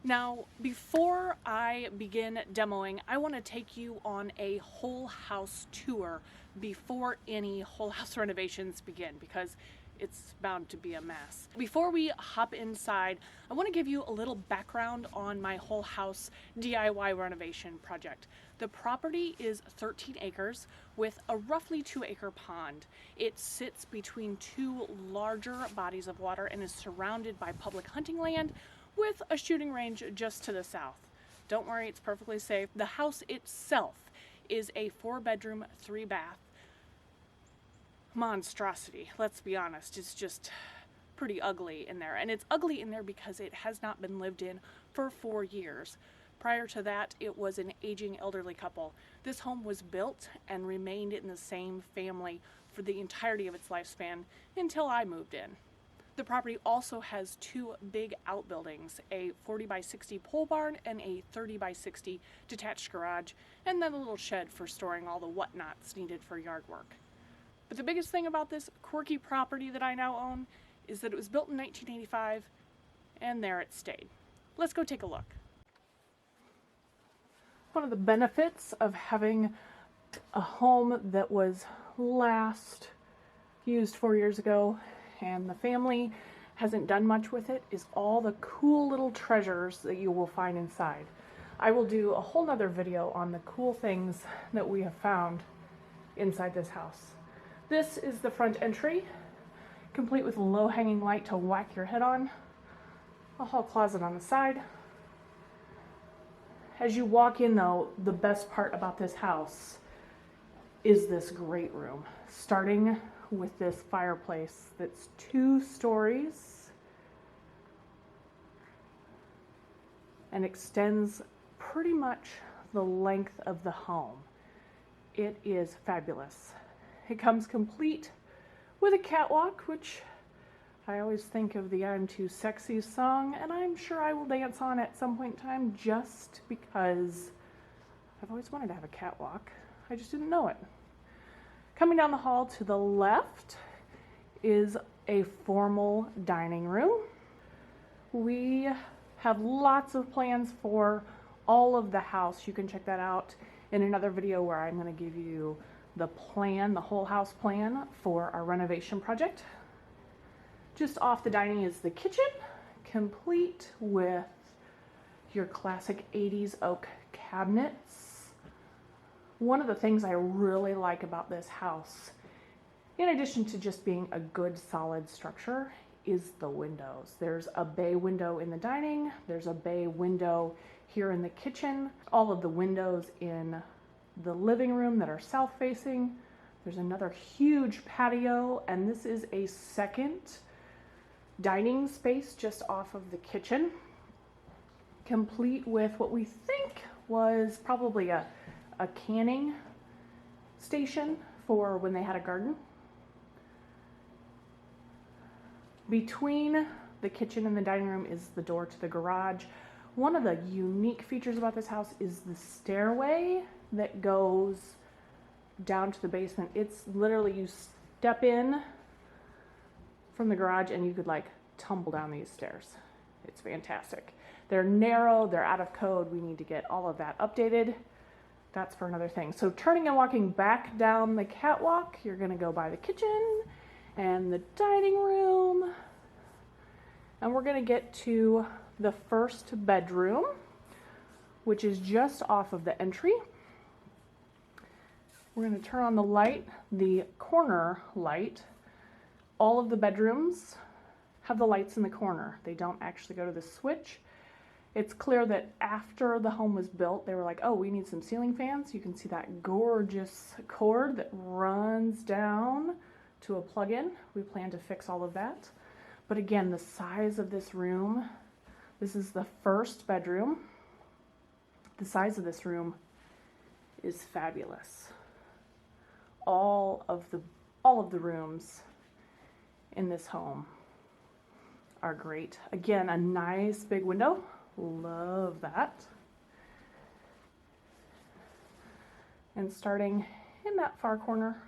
Now, before I begin demoing, I want to take you on a whole house tour before any whole house renovations begin, because it's bound to be a mess. Before we hop inside, I want to give you a little background on my whole house DIY renovation project. The property is 13 acres with a roughly 2-acre pond. It sits between two larger bodies of water and is surrounded by public hunting land with a shooting range just to the south. Don't worry, it's perfectly safe. The house itself is a 4-bedroom, 3-bath monstrosity. Let's be honest, it's just pretty ugly in there. And it's ugly in there because it has not been lived in for 4 years. Prior to that, it was an aging elderly couple. This home was built and remained in the same family for the entirety of its lifespan until I moved in. The property also has 2 big outbuildings, a 40 by 60 pole barn and a 30 by 60 detached garage, and then a little shed for storing all the whatnots needed for yard work. But the biggest thing about this quirky property that I now own is that it was built in 1985, and there it stayed. Let's go take a look. One of the benefits of having a home that was last used 4 years ago and the family hasn't done much with it is all the cool little treasures that you will find inside. I will do a whole nother video on the cool things that we have found inside this house. This is the front entry, complete with a low-hanging light to whack your head on, a hall closet on the side. As you walk in though, the best part about this house is this great room, starting with this fireplace that's 2 stories and extends pretty much the length of the home. It is fabulous. It comes complete with a catwalk, which I always think of the I'm Too Sexy song, and I'm sure I will dance on at some point in time just because I've always wanted to have a catwalk. I just didn't know it. Coming down the hall to the left is a formal dining room. We have lots of plans for all of the house. You can check that out in another video where I'm going to give you the plan, the whole house plan for our renovation project. Just off the dining is the kitchen, complete with your classic 80s oak cabinets. One of the things I really like about this house, in addition to just being a good solid structure, is the windows. There's a bay window in the dining, there's a bay window here in the kitchen, all of the windows in the living room that are south facing. There's another huge patio, and this is a second dining space just off of the kitchen, complete with what we think was probably a canning station for when they had a garden. Between the kitchen and the dining room is the door to the garage. One of the unique features about this house is the stairway that goes down to the basement. It's literally, you step in from the garage and you could like tumble down these stairs. It's fantastic. They're narrow, they're out of code. We need to get all of that updated. That's for another thing. So turning and walking back down the catwalk, you're gonna go by the kitchen and the dining room. And we're gonna get to the first bedroom, which is just off of the entry. We're gonna turn on the light, the corner light. All of the bedrooms have the lights in the corner. They don't actually go to the switch. It's clear that after the home was built, they were like, oh, we need some ceiling fans. You can see that gorgeous cord that runs down to a plug-in. We plan to fix all of that. But again, the size of this room, this is the first bedroom. The size of this room is fabulous. All of the rooms in this home are great. Again, a nice big window. Love that. And starting in that far corner,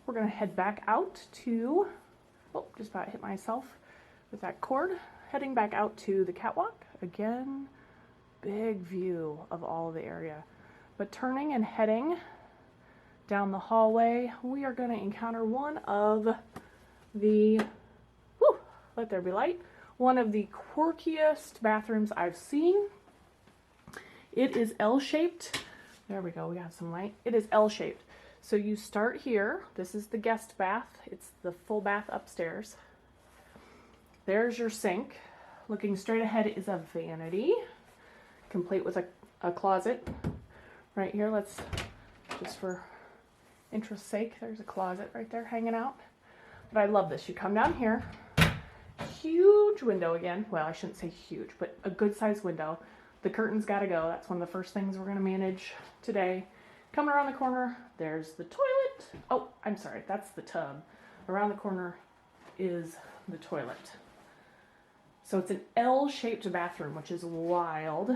we're going to head back out to, oh, just about hit myself with that cord. Heading back out to the catwalk. Again, big view of all of the area. But turning and heading down the hallway, we are going to encounter one of the, let there be light, one of the quirkiest bathrooms I've seen. It is L-shaped. There we go, we got some light. It is L-shaped. So you start here. This is the guest bath. It's the full bath upstairs. There's your sink. Looking straight ahead is a vanity, complete with a closet. Right here, let's, just for interest's sake, there's a closet right there hanging out. But I love this. You come down here, huge window again. Well, I shouldn't say huge, but a good sized window. The curtains gotta go. That's one of the first things we're gonna manage today. Coming around the corner, there's the toilet. Oh, I'm sorry, that's the tub. Around the corner is the toilet. So it's an L-shaped bathroom, which is wild.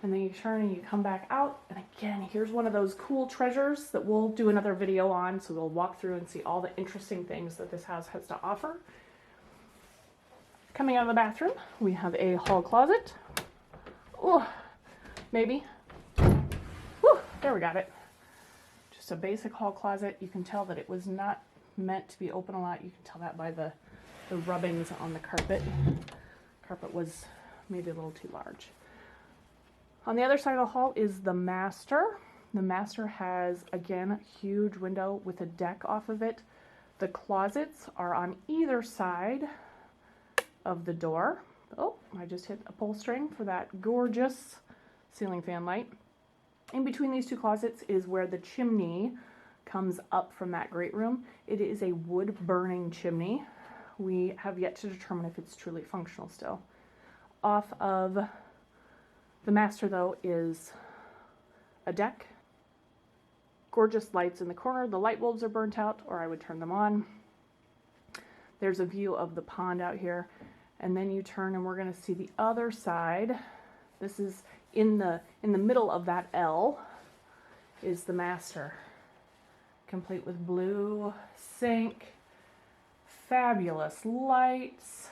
And then you turn and you come back out. And again, here's one of those cool treasures that we'll do another video on. So we'll walk through and see all the interesting things that this house has to offer. Coming out of the bathroom, we have a hall closet. Oh, maybe. Whew, there we got it. Just a basic hall closet. You can tell that it was not meant to be open a lot. You can tell that by the rubbings on the carpet. Carpet was maybe a little too large. On the other side of the hall is the master. The master has, again, a huge window with a deck off of it. The closets are on either side of the door. Oh, I just hit a pull string for that gorgeous ceiling fan light. In between these two closets is where the chimney comes up from that great room. It is a wood burning chimney. We have yet to determine if it's truly functional still. Off of the master, though, is a deck. Gorgeous lights in the corner. The light bulbs are burnt out, or I would turn them on. There's a view of the pond out here. And then you turn and we're going to see the other side. This is in the middle of that L is the master. Complete with blue sink. Fabulous lights.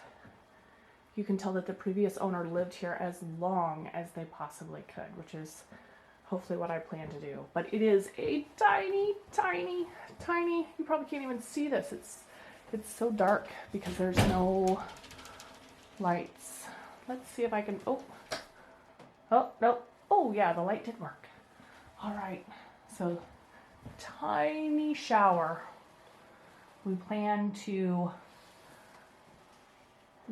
You can tell that the previous owner lived here as long as they possibly could, which is hopefully what I plan to do. But it is a tiny, tiny, tiny, you probably can't even see this. It's so dark because there's no lights. Let's see if I can, oh, no. Oh yeah, the light did work. All right, so tiny shower. We plan to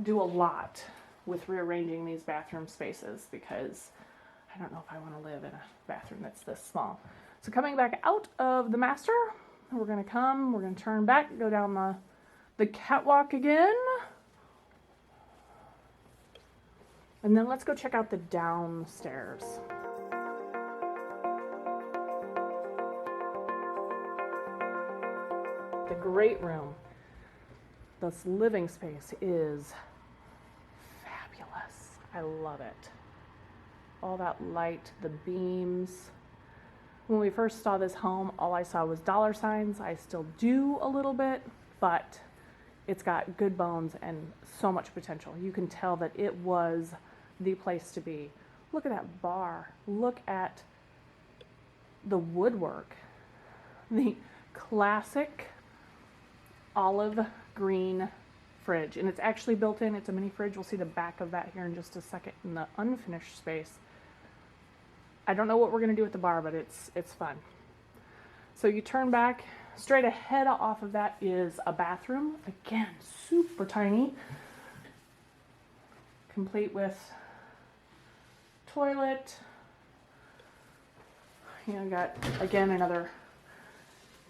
do a lot with rearranging these bathroom spaces because I don't know if I want to live in a bathroom that's this small. So coming back out of the master, we're going to turn back, go down the catwalk again. And then let's go check out the downstairs. The great room. This living space is fabulous. I love it. All that light, the beams. When we first saw this home, all I saw was dollar signs. I still do a little bit, but it's got good bones and so much potential. You can tell that it was the place to be. Look at that bar. Look at the woodwork. The classic olive green fridge, and it's actually built in. It's a mini fridge. We'll see the back of that here in just a second in the unfinished space. I don't know what we're going to do with the bar, but it's fun. So you turn back. Straight ahead off of that is a bathroom. Again, super tiny. Complete with toilet. You know, got, again, another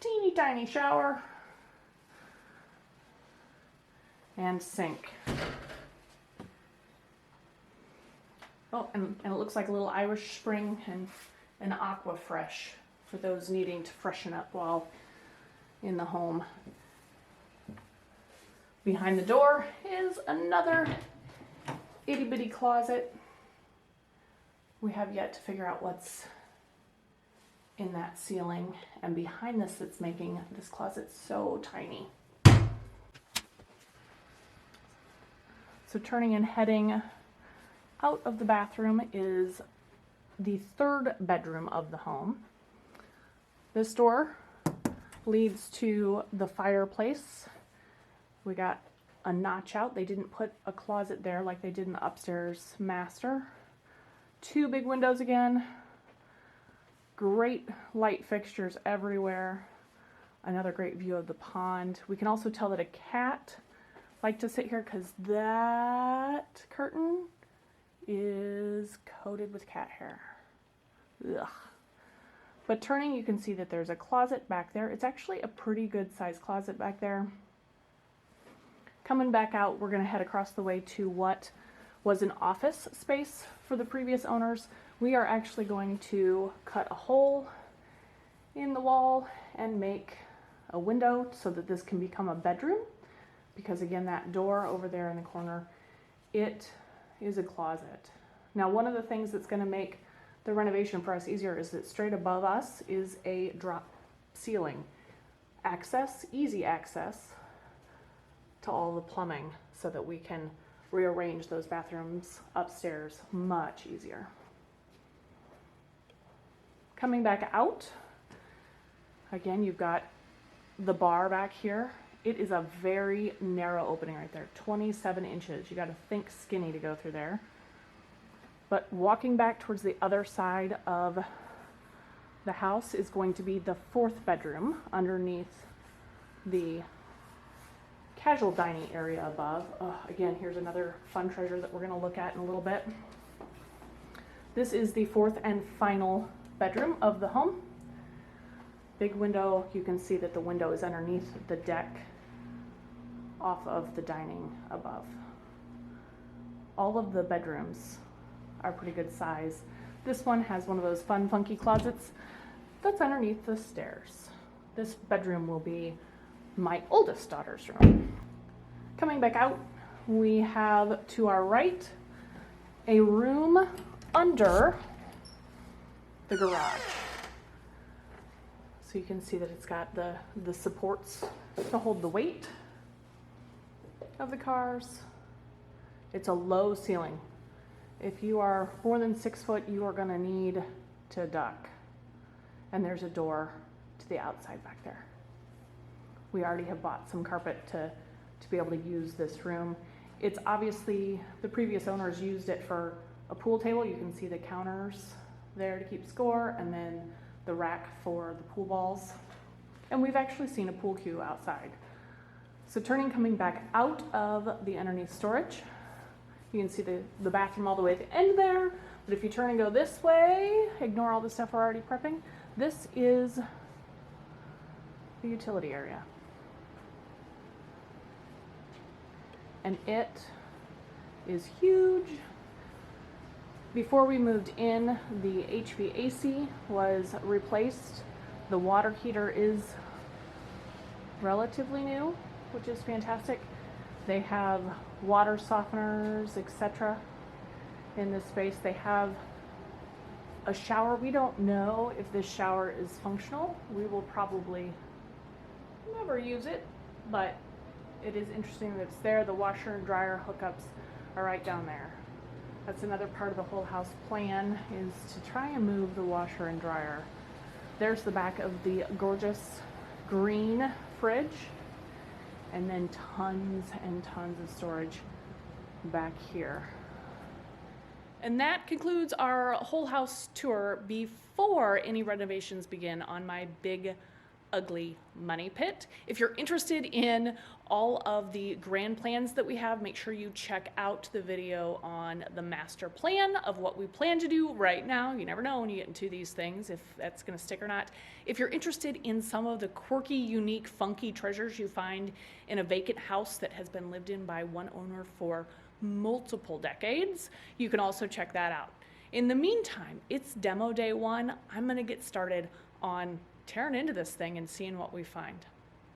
teeny tiny shower. And sink. Oh, and it looks like a little Irish Spring and an Aqua Fresh for those needing to freshen up while in the home. Behind the door is another itty bitty closet. We have yet to figure out what's in that ceiling and behind this that's making this closet so tiny. So turning and heading out of the bathroom is the third bedroom of the home. This door leads to the fireplace. We got a notch out. They didn't put a closet there like they did in the upstairs master. Two big windows again. Great light fixtures everywhere. Another great view of the pond. We can also tell that a cat liked to sit here because that curtain is coated with cat hair. Ugh. But turning, you can see that there's a closet back there. It's actually a pretty good sized closet back there. Coming back out, we're going to head across the way to what was an office space for the previous owners. We are actually going to cut a hole in the wall and make a window so that this can become a bedroom, because again, that door over there in the corner, it is a closet. Now, one of the things that's going to make the renovation for us easier is that straight above us is a drop ceiling. Access, easy access to all the plumbing so that we can rearrange those bathrooms upstairs much easier. Coming back out, again, you've got the bar back here. It is a very narrow opening right there, 27 inches. You got to think skinny to go through there. But walking back towards the other side of the house is going to be the fourth bedroom underneath the casual dining area above. Again, here's another fun treasure that we're going to look at in a little bit. This is the fourth and final bedroom of the home. Big window. You can see that the window is underneath the deck off of the dining above. All of the bedrooms are pretty good size. This one has one of those fun, funky closets that's underneath the stairs. This bedroom will be my oldest daughter's room. Coming back out, we have to our right a room under the garage. So you can see that it's got the supports to hold the weight of the cars. It's a low ceiling. If you are more than 6 foot, you are going to need to duck. And there's a door to the outside back there. We already have bought some carpet to be able to use this room. It's obviously, the previous owners used it for a pool table. You can see the counters there to keep score, and then the rack for the pool balls. And we've actually seen a pool cue outside. So turning, coming back out of the underneath storage, you can see the bathroom all the way at the end there. But if you turn and go this way, ignore all the stuff we're already prepping. This is the utility area. And it is huge. Before we moved in, the HVAC was replaced. The water heater is relatively new, which is fantastic. They have water softeners, etc. in this space. They have a shower. We don't know if this shower is functional. We will probably never use it, but it is interesting that it's there. The washer and dryer hookups are right down there. That's another part of the whole house plan, is to try and move the washer and dryer. There's the back of the gorgeous green fridge, and then tons and tons of storage back here. And that concludes our whole house tour before any renovations begin on my big, ugly money pit. If you're interested in all of the grand plans that we have, make sure you check out the video on the master plan of what we plan to do right now. You never know when you get into these things if that's going to stick or not. If you're interested in some of the quirky, unique, funky treasures you find in a vacant house that has been lived in by one owner for multiple decades, you can also check that out. In the meantime, it's demo day one. I'm going to get started on tearing into this thing and seeing what we find.